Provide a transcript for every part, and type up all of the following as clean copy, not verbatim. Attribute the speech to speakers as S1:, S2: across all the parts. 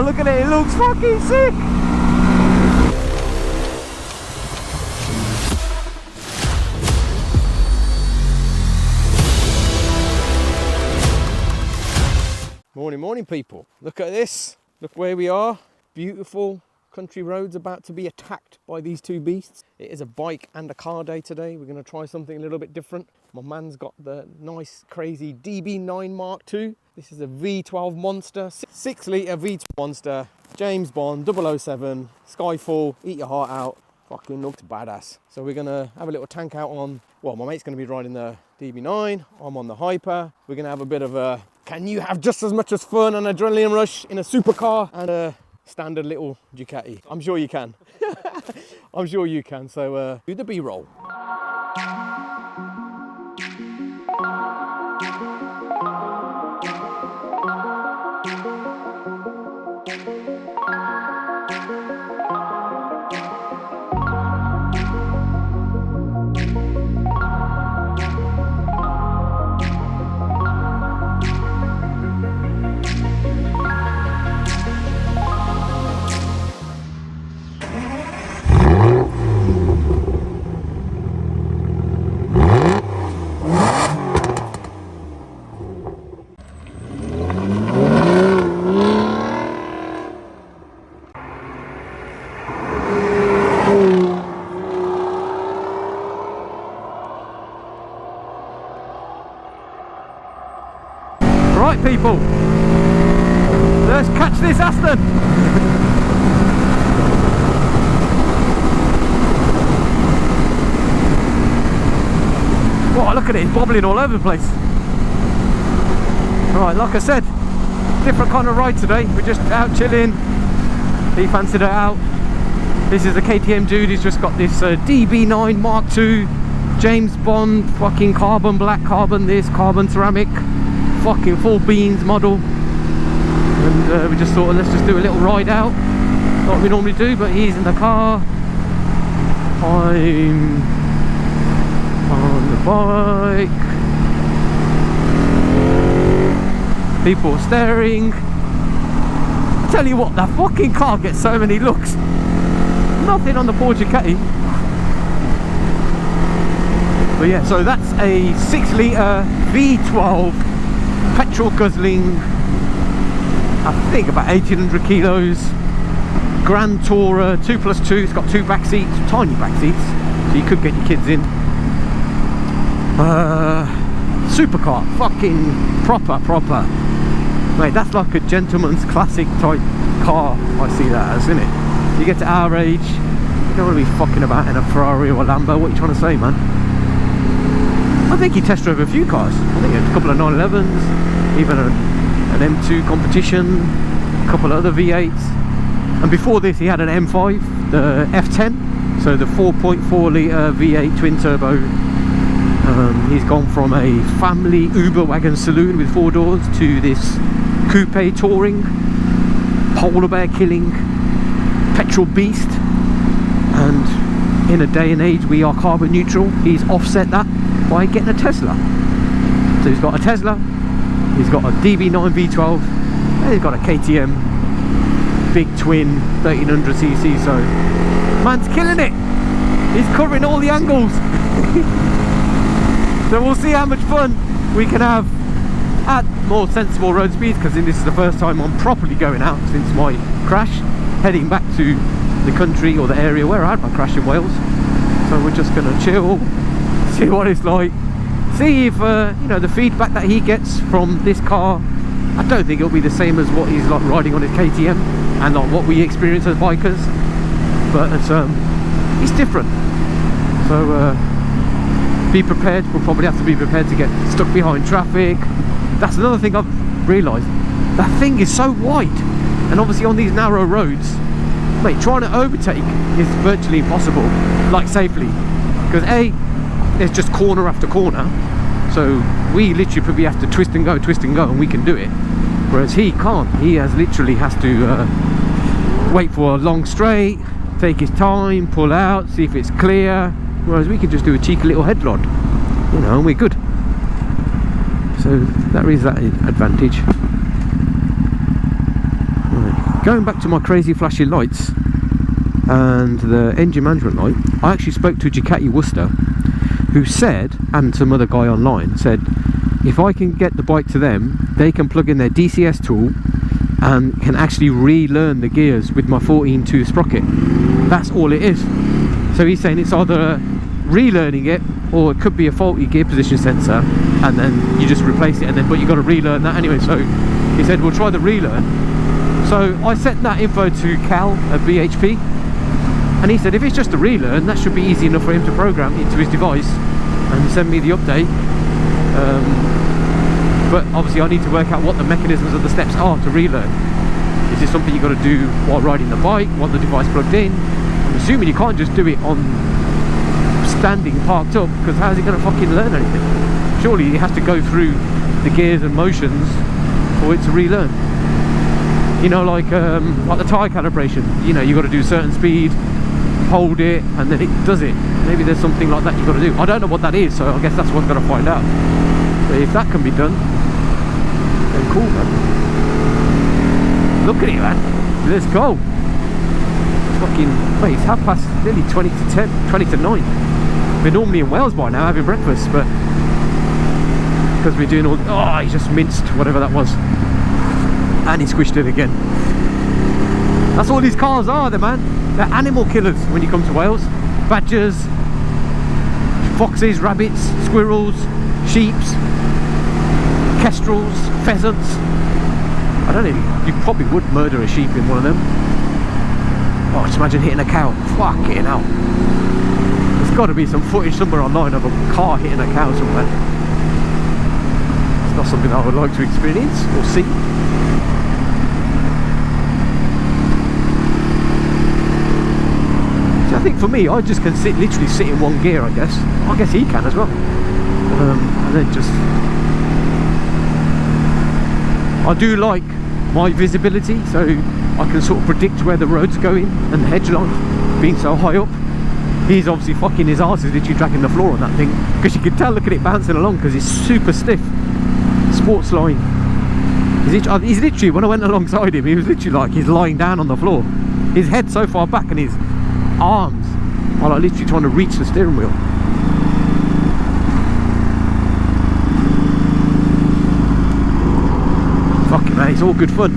S1: Oh, look at it, it looks fucking sick! Morning people, look at this, look where we are. Beautiful country roads about to be attacked by these two beasts. It is a bike and a car day today. We're going to try something a little bit different. My man's got the nice crazy DB9 Mark II. This is a V12 monster, 6 litre V12 monster, James Bond 007, Skyfall, eat your heart out. Fucking looks badass. So we're going to have a little tank out on, well, my mate's going to be riding the DB9, I'm on the Hyper. We're going to have a bit of a, can you have just as much as fun and adrenaline rush in a supercar and a standard little Ducati? I'm sure you can. I'm sure you can. So do the B-roll. Right people, let's catch this Aston. Wow, look at it, it's bobbling all over the place. Right, like I said, different kind of ride today. We're just out chilling. He fancied it out. This is a KTM dude, he's just got this DB9 Mark II, James Bond, fucking carbon black, carbon this, carbon ceramic. Fucking full beans model, and we just thought let's just do a little ride out like we normally do, but he's in the car, I'm on the bike, people staring. Tell you what, that fucking car gets so many looks. Nothing on the poor Ducati. But yeah, so that's a 6 litre V12 petrol guzzling, I think about 1800 kilos, Grand Tourer 2+2. It's got 2 back seats, tiny back seats, so you could get your kids in. Supercar, fucking proper mate. That's like a gentleman's classic type car. I see that as, isn't it? You get to our age, you don't want to be fucking about in a Ferrari or a Lambo. What are you trying to say, man? I think he test drove a few cars. I think he had a couple of 911s, even an M2 competition, a couple of other V8s. And before this he had an M5, the F10, so the 4.4 litre V8 twin turbo. He's gone from a family Uber wagon saloon with 4 doors to this coupe touring, polar bear killing, petrol beast. And in a day and age we are carbon neutral. He's offset that by getting a Tesla. So he's got a Tesla, he's got a DB9 V12, and he's got a KTM big twin 1300cc. So man's killing it. He's covering all the angles. So we'll see how much fun we can have at more sensible road speeds, because this is the first time I'm properly going out since my crash, heading back to the country or the area where I had my crash in Wales. So we're just going to chill, see what it's like, see if you know, the feedback that he gets from this car. I don't think it'll be the same as what he's like riding on his KTM and like what we experience as bikers, but it's different. So be prepared. We'll probably have to be prepared to get stuck behind traffic. That's another thing I've realised, that thing is so wide, and obviously on these narrow roads, mate, trying to overtake is virtually impossible, like safely, because A, there's just corner after corner, so we literally probably have to twist and go, and we can do it, whereas he can't. He literally has to wait for a long straight, take his time, pull out, see if it's clear, whereas we can just do a cheeky little headlod, you know, and we're good. So that is that advantage. Right. going back to my crazy flashing lights and the engine management light, I actually spoke to Ducati Worcester, who said, and some other guy online said, if I can get the bike to them, they can plug in their DCS tool and can actually relearn the gears with my 14.2 sprocket. That's all it is. So he's saying it's either relearning it, or it could be a faulty gear position sensor, and then you just replace it, and then but you got to relearn that anyway. So he said we'll try the relearn. So I sent that info to Cal at BHP, and he said if it's just a relearn, that should be easy enough for him to program into his device and send me the update. But obviously I need to work out what the mechanisms of the steps are to relearn. Is this something you've got to do while riding the bike, while the device plugged in? I'm assuming you can't just do it on standing parked up, because how's it going to fucking learn anything? Surely it has to go through the gears and motions for it to relearn. You know, like the tyre calibration, you know, you've got to do a certain speed, hold it, and then it does it. Maybe there's something like that you've got to do. I don't know what that is, so I guess that's what I've got to find out. But if that can be done, then cool, man. Look at it, man. Let's go. Fucking, wait, it's 10:30, nearly 20 to 9. We're normally in Wales by now having breakfast, but because we're doing all, oh, he just minced whatever that was, and he squished it again. That's all these cars are, man. They're animal killers when you come to Wales. Badgers, foxes, rabbits, squirrels, sheeps, kestrels, pheasants. I don't know, you probably would murder a sheep in one of them. Oh, just imagine hitting a cow. Fucking hell. There's got to be some footage somewhere online of a car hitting a cow somewhere. It's not something I would like to experience or see. So I think for me, I just can literally sit in one gear, I guess. I guess he can as well. And then just... I do like my visibility, so I can sort of predict where the road's going, and the hedge line being so high up. He's obviously fucking his arse is literally dragging the floor on that thing, because you can tell, look at it bouncing along, because it's super stiff. Sports line. He's literally, when I went alongside him, he was literally like he's lying down on the floor. His head's so far back and his arms are like literally trying to reach the steering wheel. Fucking man, it's all good fun.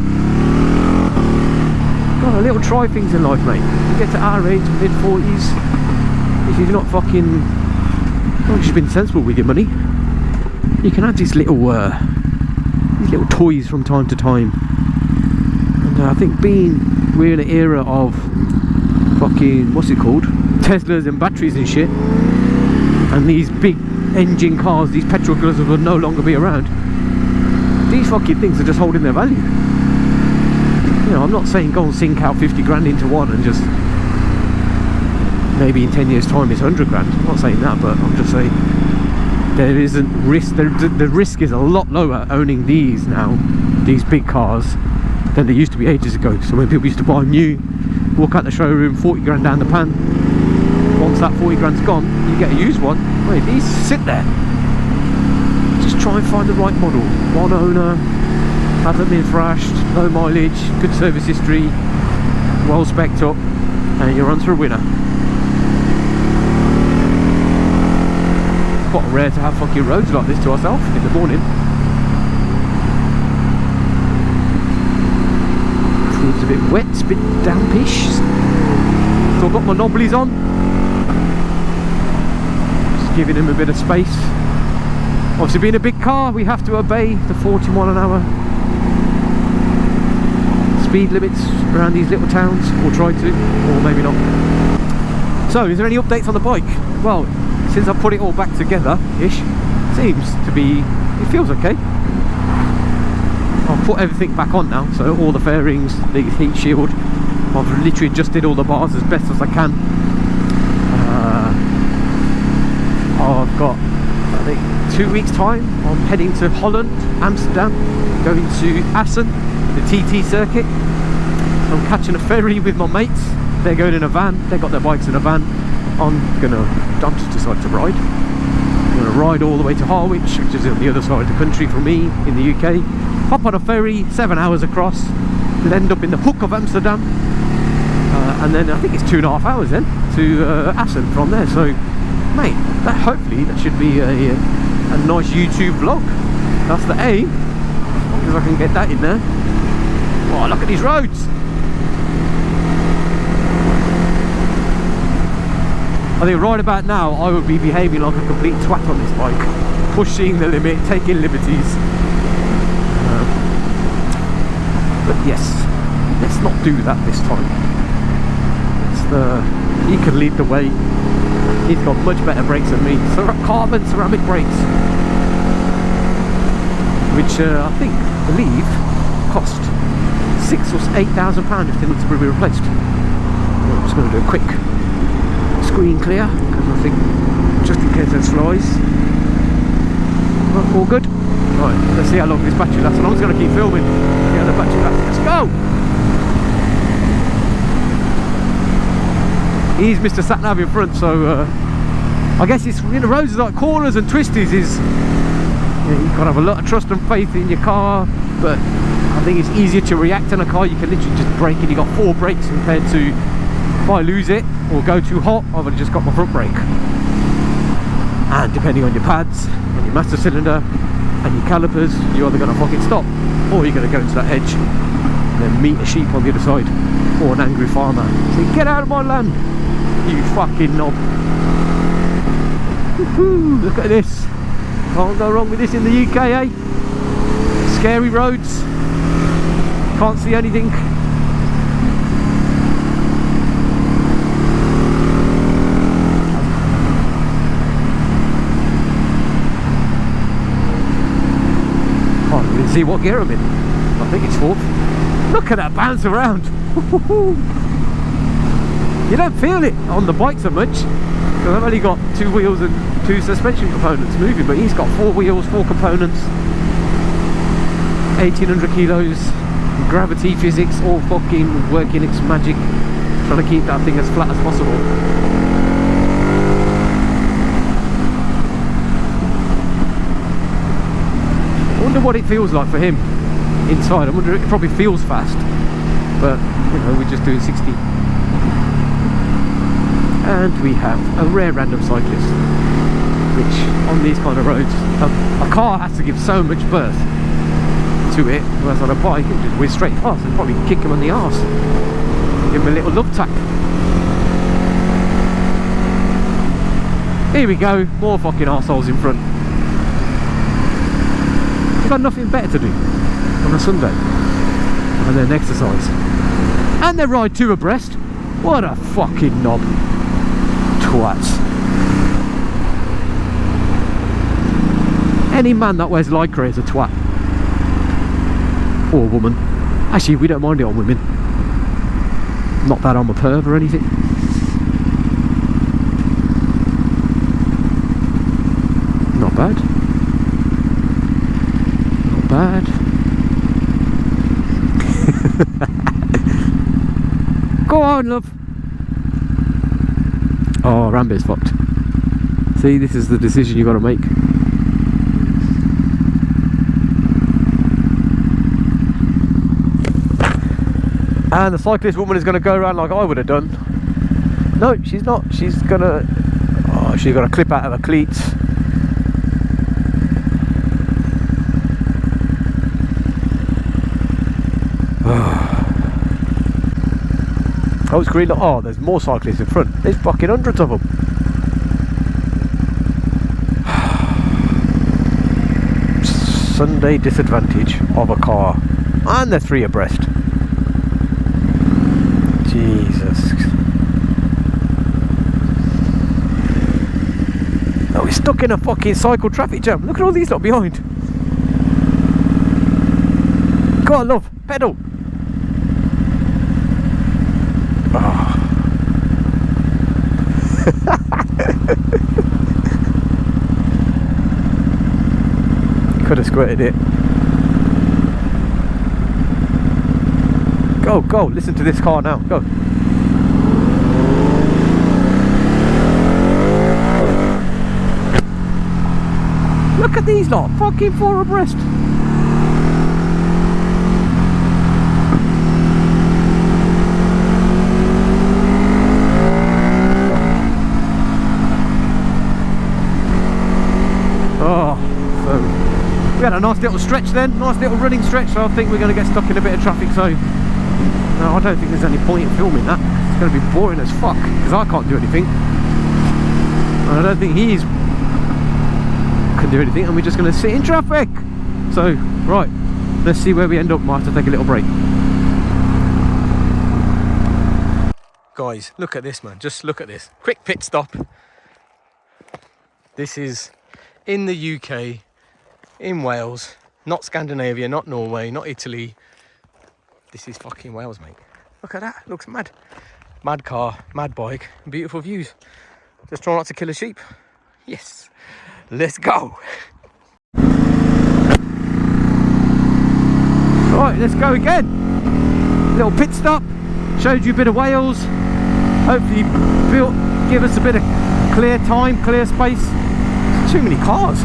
S1: Got a little try things in life, mate. You get to our age, mid-40s, if you've not fucking, well, you've been sensible with your money, you can have these little toys from time to time. And I think we're in an era of fucking, what's it called, Teslas and batteries and shit, and these big engine cars, these petrol cars will no longer be around. These fucking things are just holding their value. You know, I'm not saying go and sink out 50 grand into one and just maybe in 10 years time it's 100 grand. I'm not saying that, but I'm just saying there isn't risk. The risk is a lot lower owning these now, these big cars, than they used to be ages ago. So when people used to buy them new, walk out the showroom, 40 grand down the pan. Once that 40 grand's gone, you get a used one. Wait, these sit there. Just try and find the right model. One owner, hasn't been thrashed, low mileage, good service history, well spec'd up, and you're on to a winner. It's quite rare to have fucking roads like this to ourselves in the morning. It's a bit wet, it's a bit dampish. So I've got my knobblies on. Just giving him a bit of space. Obviously being a big car, we have to obey the 41 an hour speed limits around these little towns, or try to, or maybe not. So, is there any updates on the bike? Well, since I put it all back together-ish, seems to be, it feels okay. I've put everything back on now, so all the fairings, the heat shield, I've literally adjusted all the bars as best as I can. I've got, I think, 2 weeks time, I'm heading to Holland, Amsterdam, going to Aston, the TT circuit. So I'm catching a ferry with my mates. They're going in a van, they got their bikes in a van. I'm just decided to ride. I'm gonna ride all the way to Harwich, which is on the other side of the country from me in the UK. Hop on a ferry, 7 hours across, We'll end up in the hook of Amsterdam, and then I think it's 2.5 hours then to Aston from there. So, mate, hopefully that should be a nice YouTube vlog. That's the aim, as long as I can get that in there. Oh, look at these roads! I think right about now I would be behaving like a complete twat on this bike, pushing the limit, taking liberties. But yes, let's not do that this time. He can lead the way. He's got much better brakes than me. Carbon ceramic brakes, which I believe cost £6,000 or £8,000 if they need to be replaced. I'm just going to do a quick screen clear because I think just in case there's flies. All good. Right, let's see how long this battery lasts. I'm just going to keep filming. See how the battery lasts. Let's go! He's Mr. Sat-Nav in front, so I guess it's, you know, roads like corners and twisties is, you know, you've got to have a lot of trust and faith in your car, but I think it's easier to react in a car. You can literally just brake it. You've got 4 brakes compared to if I lose it or go too hot, I've only just got my front brake. And depending on your pads and your master cylinder and your calipers, you're either going to fucking stop or you're going to go into that hedge and then meet a sheep on the other side or an angry farmer. So get out of my land, you fucking knob. Woohoo, look at this. Can't go wrong with this in the UK, eh? Scary roads, can't see anything. See what gear I'm in. I think it's 4th. Look at that bounce around. You don't feel it on the bike so much because I've only got 2 wheels and 2 suspension components moving, but he's got 4 wheels, 4 components, 1800 kilos, gravity, physics, all fucking working its magic, trying to keep that thing as flat as possible. I wonder what it feels like for him inside. I wonder, it probably feels fast, but you know, we're just doing 60. And we have a rare random cyclist, which on these kind of roads, a car has to give so much birth to it, whereas on a bike you can just whiz straight past and probably kick him on the arse, give him a little love tap. Here we go, more fucking arseholes in front. They've got nothing better to do on a Sunday and then exercise, and they ride 2 abreast. What a fucking knob, twats. Any man that wears lycra is a twat, or woman. Actually, we don't mind it on women, not that I'm a perv or anything. Not bad. Bad. Go on, love. Oh, Rambo's fucked. See, this is the decision you got to make. And the cyclist woman is going to go around like I would have done. No, she's not. She's gonna. Oh, she's got a clip out of her cleats. Oh, it's green. Oh, there's more cyclists in front. There's fucking hundreds of them. Sunday disadvantage of a car. And they're 3 abreast. Jesus. Oh, we're stuck in a fucking cycle traffic jam. Look at all these lot behind. Go on, love. Pedal. Could have squirted it. Go, go, listen to this car now, go. Look at these lot, fucking 4 abreast. nice little stretch then, nice little running stretch. So I think we're going to get stuck in a bit of traffic, so no, I don't think there's any point in filming that. It's going to be boring as fuck, because I can't do anything. And I don't think he can do anything, and we're just going to sit in traffic. So, right, let's see where we end up. Might have to take a little break. Guys, look at this, man. Just look at this. Quick pit stop. This is in the UK, in Wales, not Scandinavia, not Norway, not Italy. This is fucking Wales, mate. Look at that. Looks mad. Mad car, mad bike, beautiful views. Just try not to kill a sheep. Yes. Let's go. Right, let's go again. Little pit stop. Showed you a bit of Wales. Hopefully give us a bit of clear time, clear space. There's too many cars.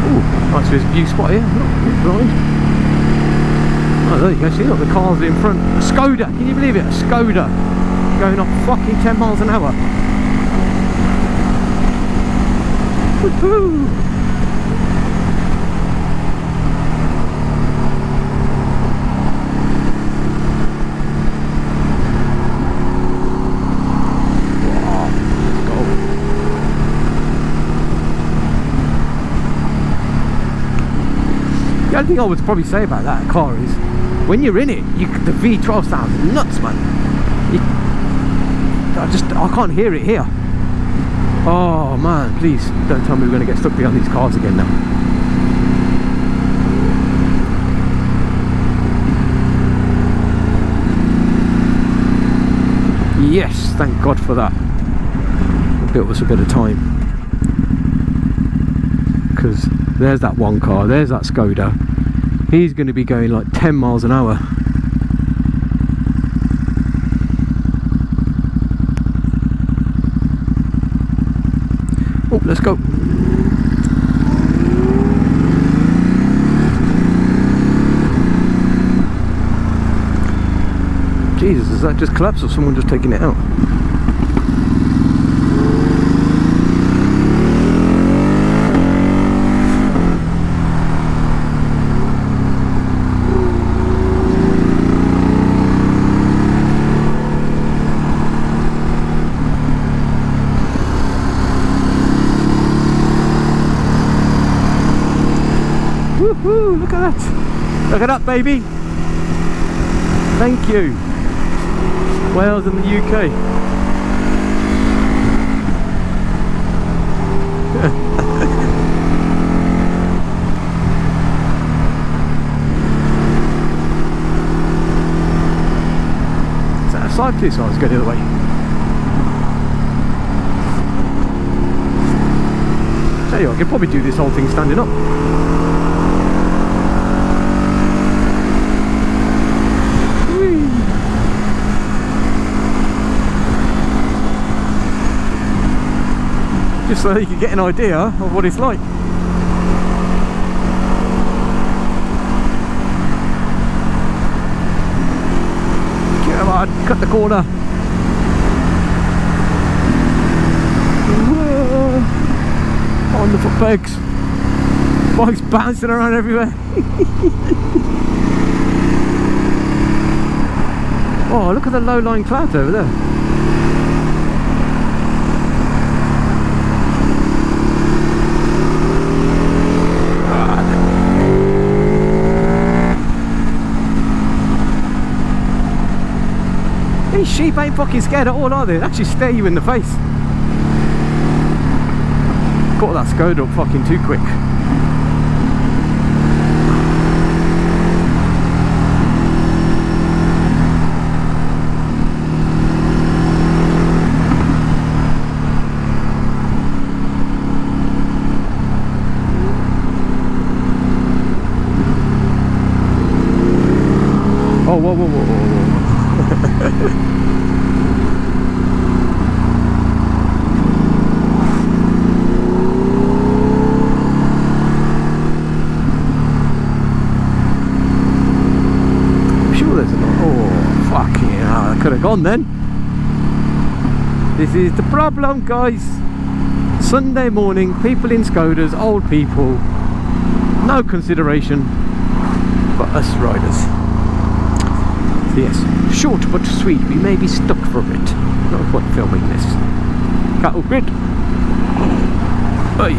S1: Ooh, nice view spot here. Look, blind. Oh, there you go. See, look, the cars in front. A Skoda. Can you believe it? A Skoda going up fucking 10 miles an hour. Woohoo! The only thing I would probably say about that car is, when you're in it, the V12 sounds nuts, man. I can't hear it here. Oh man, please don't tell me we're going to get stuck behind these cars again now. Yes, thank God for that. It built us a bit of time. Because there's that one car, there's that Skoda. He's going to be going like 10 miles an hour. Oh, let's go. Jesus, has that just collapsed or someone just taking it out? Woohoo, look at that. Look at that, baby. Thank you. Wales and the UK. Is that a cyclist? Oh, let's go the other way. Tell you what, I could probably do this whole thing standing up. Just so you can get an idea of what it's like. Come on, cut the corner. Whoa. On the foot pegs. Bikes bouncing around everywhere. Oh, look at the low-lying clouds over there. These sheep ain't fucking scared at all, are they? They actually stare you in the face. Got that Skoda up fucking too quick. Oh, whoa, whoa, whoa, whoa, whoa. I'm sure there's another. Oh, fucking hell, I could have gone then. This is the problem, guys. Sunday morning, people in Skodas, old people, No consideration for us riders. So yes, short but sweet. We may be stuck for a bit. No point filming this. Cattle grid. Oi.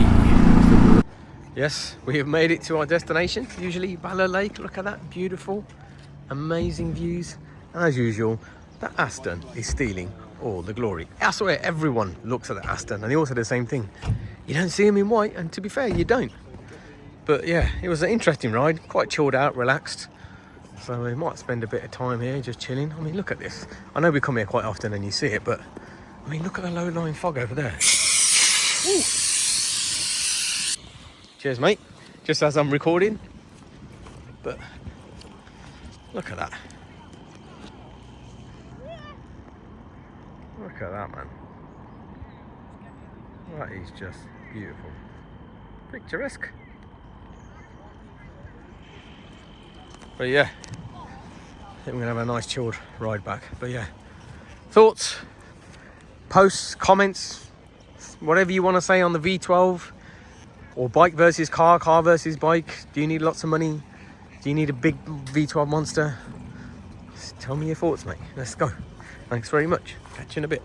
S1: Yes, we have made it to our destination. Usually Bala Lake. Look at that, beautiful, amazing views. And as usual, the Aston is stealing all the glory. I swear everyone looks at the Aston and they all say the same thing. You don't see them in white, and to be fair, you don't. But yeah, it was an interesting ride, quite chilled out, relaxed. So we might spend a bit of time here just chilling. I mean, look at this. I know we come here quite often and you see it, but I mean, look at the low-lying fog over there. Ooh. Cheers, mate. Just as I'm recording. But look at that. Look at that, man. That is just beautiful. Picturesque. But yeah, I think we're gonna have a nice chilled ride back. But yeah, thoughts, posts, comments, whatever you want to say on the V12 or bike versus car, car versus bike. Do you need lots of money? Do you need a big V12 monster? Just tell me your thoughts, mate. Let's go. Thanks very much. Catch you in a bit.